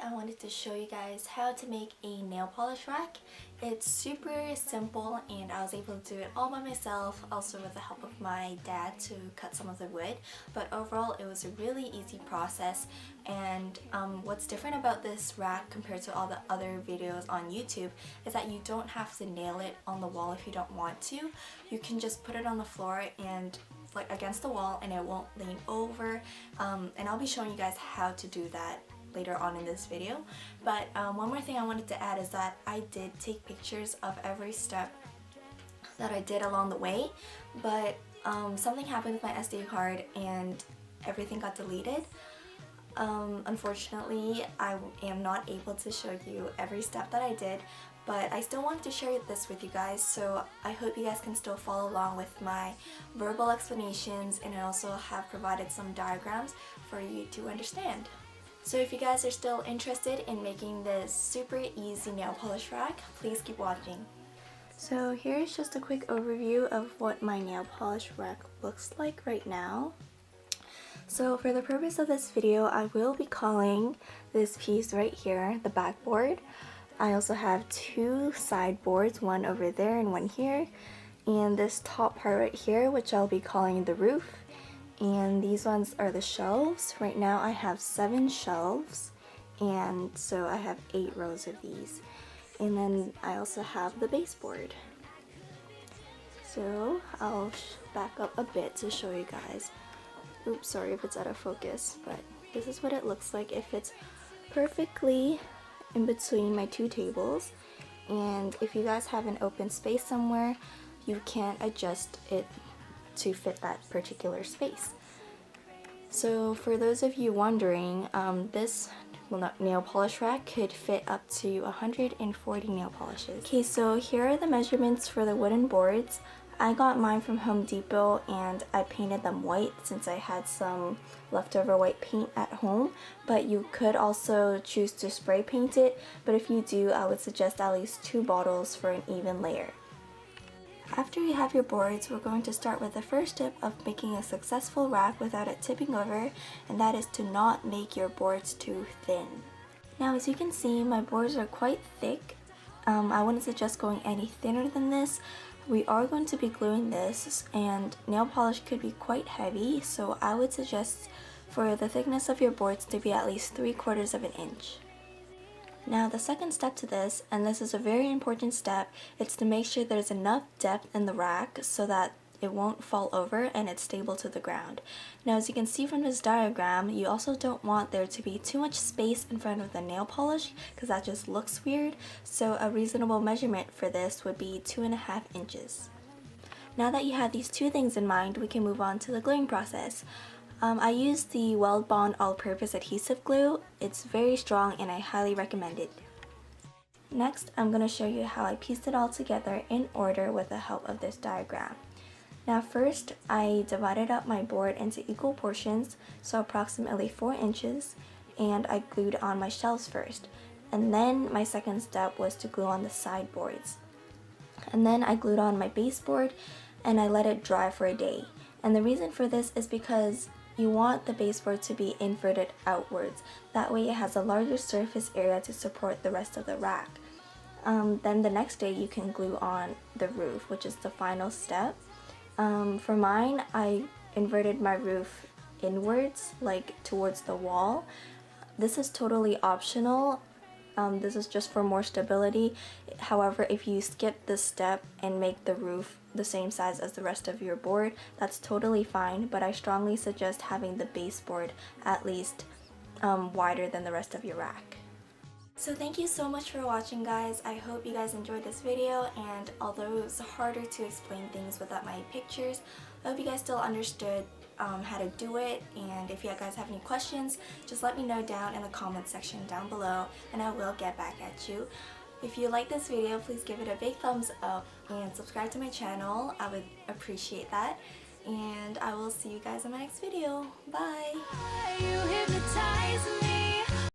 I wanted to show you guys how to make a nail polish rack. It's super simple and I was able to do it all by myself, also with the help of my dad to cut some of the wood, but overall it was a really easy process. And what's different about this rack compared to all the other videos on YouTube is that you don't have to nail it on the wall if you don't want to. You can just put it on the floor and like against the wall and it won't lean over, and I'll be showing you guys how to do that later on in this video. But one more thing I wanted to add is that I did take pictures of every step that I did along the way, but something happened with my SD card and everything got deleted. Unfortunately, I am not able to show you every step that I did, but I still wanted to share this with you guys, so I hope you guys can still follow along with my verbal explanations, and I also have provided some diagrams for you to understand. So if you guys are still interested in making this super easy nail polish rack, please keep watching. So here's just a quick overview of what my nail polish rack looks like right now. So for the purpose of this video, I will be calling this piece right here the backboard. I also have two sideboards, one over there and one here, and this top part right here, which I'll be calling the roof. And these ones are the shelves. Right now I have 7 shelves, and so I have 8 rows of these. And then I also have the baseboard. So I'll back up a bit to show you guys. Oops, sorry if it's out of focus, but this is what it looks like. It fits perfectly in between my 2 tables, and if you guys have an open space somewhere, you can adjust it to fit that particular space. So for those of you wondering, this nail polish rack could fit up to 140 nail polishes. Okay, so here are the measurements for the wooden boards. I got mine from Home Depot and I painted them white since I had some leftover white paint at home, but you could also choose to spray paint it, but if you do, I would suggest at least 2 bottles for an even layer. After you have your boards, we're going to start with the first step of making a successful rack without it tipping over, and that is to not make your boards too thin. Now as you can see, my boards are quite thick. I wouldn't suggest going any thinner than this. We are going to be gluing this, and nail polish could be quite heavy, so I would suggest for the thickness of your boards to be at least 3/4 of an inch. Now the second step to this, and this is a very important step, it's to make sure there's enough depth in the rack so that it won't fall over and it's stable to the ground. Now as you can see from this diagram, you also don't want there to be too much space in front of the nail polish because that just looks weird, so a reasonable measurement for this would be 2.5 inches. Now that you have these 2 things in mind, we can move on to the gluing process. I used the Weld Bond all-purpose adhesive glue. It's very strong and I highly recommend it. Next, I'm going to show you how I pieced it all together in order with the help of this diagram. Now first, I divided up my board into equal portions, so approximately 4 inches, and I glued on my shelves first. And then my second step was to glue on the sideboards. And then I glued on my baseboard and I let it dry for a day. And the reason for this is because you want the baseboard to be inverted outwards. That way it has a larger surface area to support the rest of the rack. Then the next day you can glue on the roof, which is the final step. For mine, I inverted my roof inwards, like towards the wall. This is totally optional. This is just for more stability. However, if you skip this step and make the roof the same size as the rest of your board, that's totally fine, but I strongly suggest having the baseboard at least wider than the rest of your rack. So thank you so much for watching, guys. I hope you guys enjoyed this video, and although it was harder to explain things without my pictures, I hope you guys still understood how to do it. And if you guys have any questions, just let me know down in the comment section down below and I will get back at you. If you like this video, please give it a big thumbs up and subscribe to my channel. I would appreciate that, and I will see you guys in my next video. Bye! You hypnotize me.